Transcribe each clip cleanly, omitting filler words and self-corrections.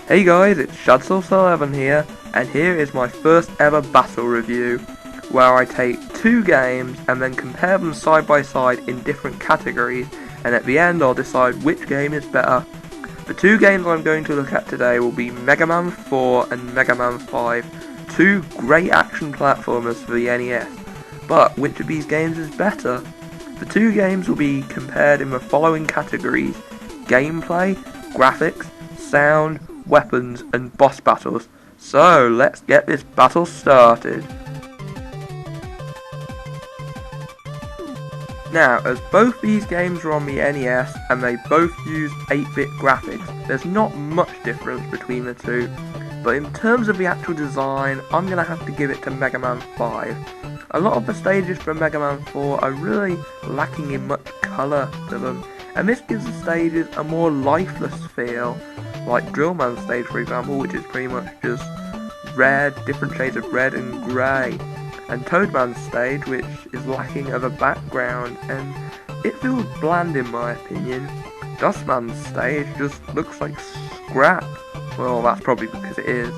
Hey guys, it's Shadsource11 here, and here is my first ever battle review, where I take two games and then compare them side by side in different categories, and at the end I'll decide which game is better. The two games I'm going to look at today will be Mega Man 4 and Mega Man 5, two great action platformers for the NES. But which of these games is better? The two games will be compared in the following categories: gameplay, graphics, sound, weapons, and boss battles. So let's get this battle started. Now, as both these games are on the NES and they both use 8-bit graphics, there's not much difference between the two, but in terms of the actual design, I'm going to have to give it to Mega Man 5. A lot of the stages from Mega Man 4 are really lacking in much colour to them, and this gives the stages a more lifeless feel, like Drill Man's stage for example, which is pretty much just red, different shades of red and grey, and Toad Man's stage, which is lacking of a background, and it feels bland in my opinion. Dust Man's stage just looks like scrap. Well, that's probably because it is.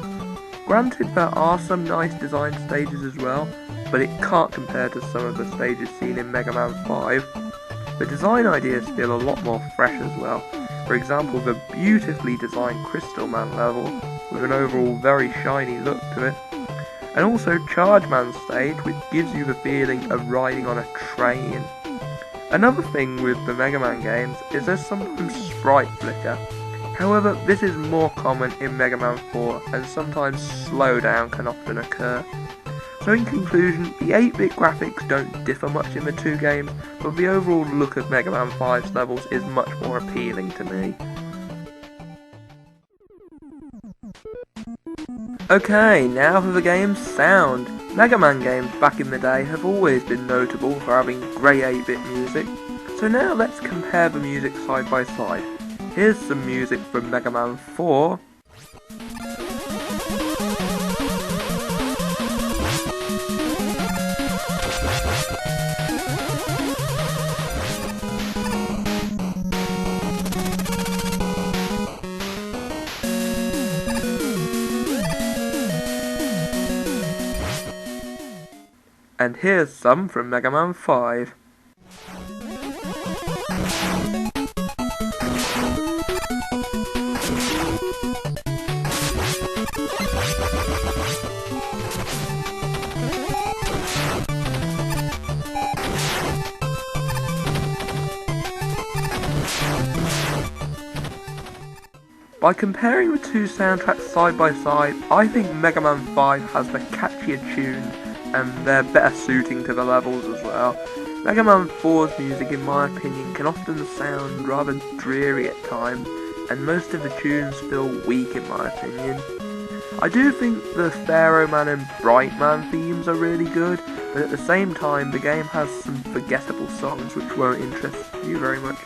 Granted, there are some nice design stages as well, but it can't compare to some of the stages seen in Mega Man 5. The design ideas feel a lot more fresh as well. For example, the beautifully designed Crystal Man level, with an overall very shiny look to it. And also Charge Man's stage, which gives you the feeling of riding on a train. Another thing with the Mega Man games is there's sometimes sprite flicker. However, this is more common in Mega Man 4, and sometimes slowdown can often occur. So in conclusion, the 8-bit graphics don't differ much in the two games, but the overall look of Mega Man 5's levels is much more appealing to me. Okay, now for the game's sound. Mega Man games back in the day have always been notable for having great 8-bit music, so now let's compare the music side by side. Here's some music from Mega Man 4. And here's some from Mega Man 5. By comparing the two soundtracks side by side, I think Mega Man 5 has the catchier tunes, and they're better suiting to the levels as well. Mega Man 4's music, in my opinion, can often sound rather dreary at times, and most of the tunes feel weak in my opinion. I do think the Pharaoh Man and Bright Man themes are really good, but at the same time the game has some forgettable songs which won't interest you very much.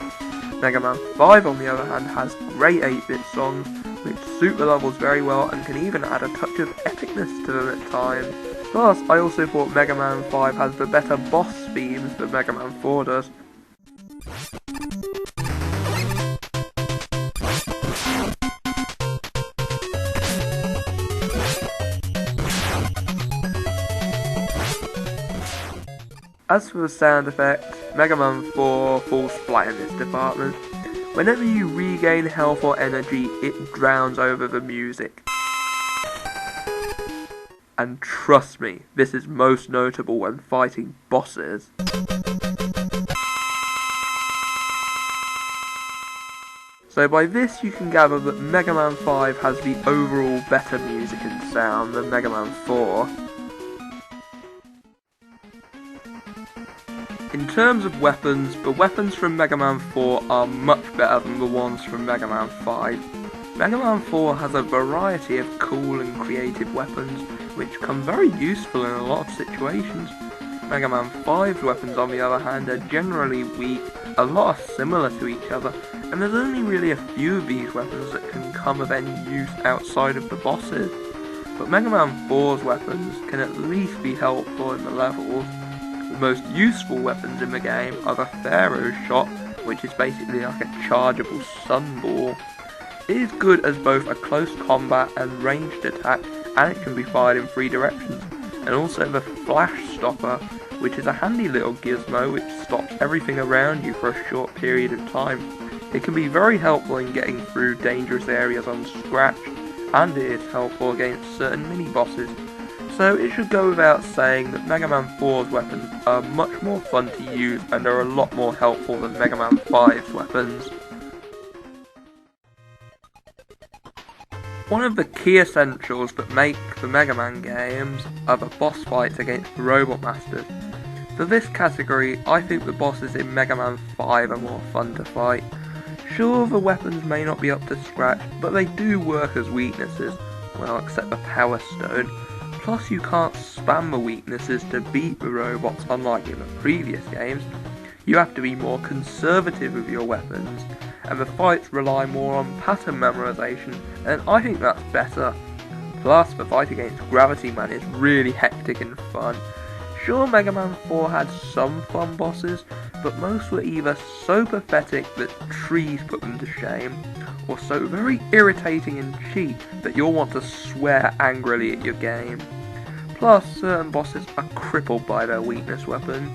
Mega Man 5 on the other hand has great 8-bit songs which suit the levels very well and can even add a touch of epicness to them at times. Plus, I also thought Mega Man 5 has the better boss themes that Mega Man 4 does. As for the sound effects, Mega Man 4 falls flat in this department. Whenever you regain health or energy, it drowns over the music. And trust me, this is most notable when fighting bosses. So by this you can gather that Mega Man 5 has the overall better music and sound than Mega Man 4. In terms of weapons, the weapons from Mega Man 4 are much better than the ones from Mega Man 5. Mega Man 4 has a variety of cool and creative weapons, which come very useful in a lot of situations. Mega Man 5's weapons on the other hand are generally weak, a lot are similar to each other, and there's only really a few of these weapons that can come of any use outside of the bosses. But Mega Man 4's weapons can at least be helpful in the levels. The most useful weapons in the game are the Pharaoh Shot, which is basically like a chargeable sunball. It is good as both a close combat and ranged attack, and it can be fired in 3 directions, and also the flash stopper, which is a handy little gizmo which stops everything around you for a short period of time. It can be very helpful in getting through dangerous areas unscratched, and it is helpful against certain mini-bosses. So it should go without saying that Mega Man 4's weapons are much more fun to use and are a lot more helpful than Mega Man 5's weapons. One of the key essentials that make the Mega Man games are the boss fights against the Robot Masters. For this category, I think the bosses in Mega Man 5 are more fun to fight. Sure, the weapons may not be up to scratch, but they do work as weaknesses, well, except the Power Stone. Plus you can't spam the weaknesses to beat the robots unlike in the previous games. You have to be more conservative with your weapons, and the fights rely more on pattern memorization, and I think that's better. Plus the fight against Gravity Man is really hectic and fun. Sure, Mega Man 4 had some fun bosses, but most were either so pathetic that trees put them to shame, or so very irritating and cheap that you'll want to swear angrily at your game. Plus, certain bosses are crippled by their weakness weapon.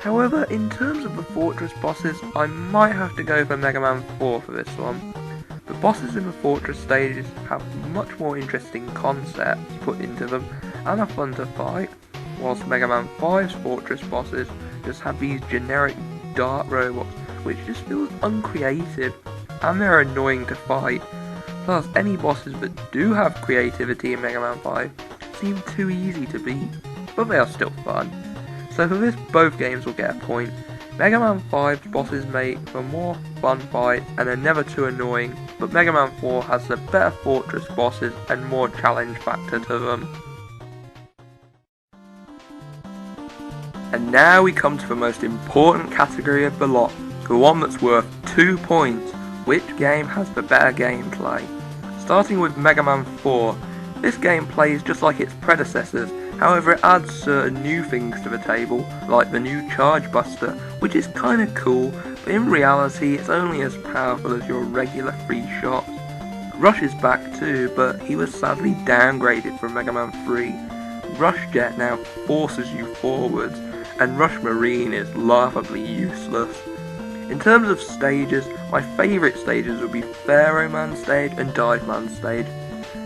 However, in terms of the Fortress bosses, I might have to go for Mega Man 4 for this one. The bosses in the Fortress stages have much more interesting concepts put into them and are fun to fight, whilst Mega Man 5's Fortress bosses just have these generic dart robots which just feels uncreative, and they're annoying to fight. Plus, any bosses that do have creativity in Mega Man 5 seem too easy to beat, but they are still fun. So for this, both games will get a point. Mega Man 5's bosses make for more fun fights and are never too annoying, but Mega Man 4 has the better Fortress bosses and more challenge factor to them. And now we come to the most important category of the lot, the one that's worth 2 points. Which game has the better gameplay? Starting with Mega Man 4, this game plays just like its predecessors, however it adds certain new things to the table, like the new Charge Buster, which is kinda cool, but in reality it's only as powerful as your regular 3 shots. Rush is back too, but he was sadly downgraded from Mega Man 3. Rush Jet now forces you forwards, and Rush Marine is laughably useless. In terms of stages, my favourite stages would be Pharaoh Man stage and Dive Man stage.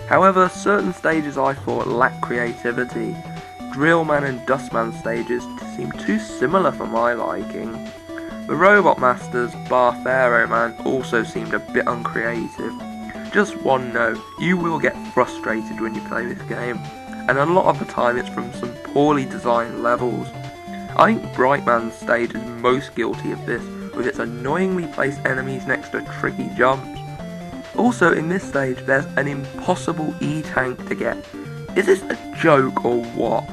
However, certain stages I thought lacked creativity. Drill Man and Dust Man stages seem too similar for my liking. The Robot Masters, bar Pharaoh Man, also seemed a bit uncreative. Just one note, you will get frustrated when you play this game, and a lot of the time it's from some poorly designed levels. I think Bright Man's stage is most guilty of this, with its annoyingly placed enemies next to tricky jumps. Also in this stage there's an impossible E-tank to get. Is this a joke or what?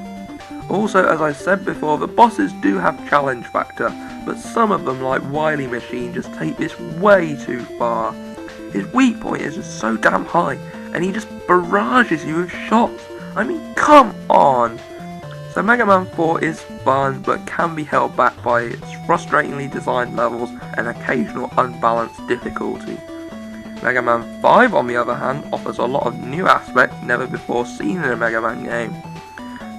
Also, as I said before, the bosses do have challenge factor, but some of them like Wily Machine just take this way too far. His weak point is just so damn high, and he just barrages you with shots. I mean, come on! So Mega Man 4 is fun, but can be held back by its frustratingly designed levels and occasional unbalanced difficulty. Mega Man 5, on the other hand, offers a lot of new aspects never before seen in a Mega Man game.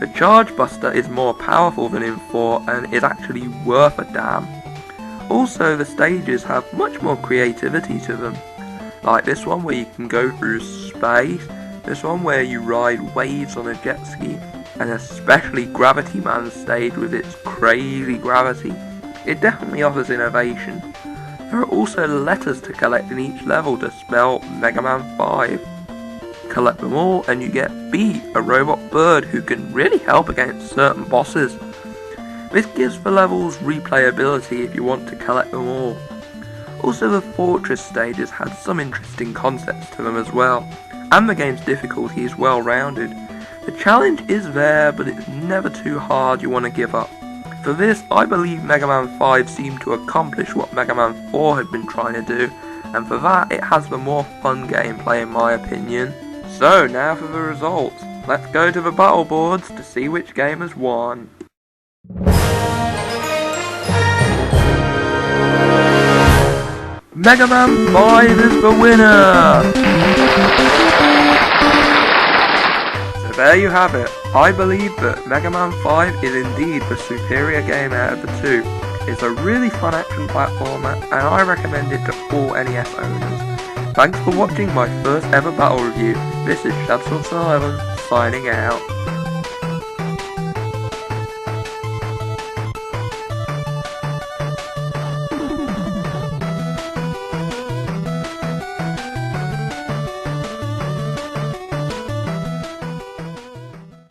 The Charge Buster is more powerful than in 4 and is actually worth a damn. Also, the stages have much more creativity to them, like this one where you can go through space, this one where you ride waves on a jet ski, and especially Gravity Man's stage with its crazy gravity. It definitely offers innovation. There are also letters to collect in each level to spell Mega Man 5. Collect them all and you get Beat, a robot bird who can really help against certain bosses. This gives the levels replayability if you want to collect them all. Also, the Fortress stages had some interesting concepts to them as well, and the game's difficulty is well rounded. The challenge is there, but it's never too hard you want to give up. For this, I believe Mega Man 5 seemed to accomplish what Mega Man 4 had been trying to do, and for that it has the more fun gameplay in my opinion. So now for the results. Let's go to the battle boards to see which game has won. Mega Man 5 is the winner! So there you have it. I believe that Mega Man 5 is indeed the superior game out of the two. It's a really fun action platformer, and I recommend it to all NES owners. Thanks for watching my first ever battle review. This is Shadsword7, signing out.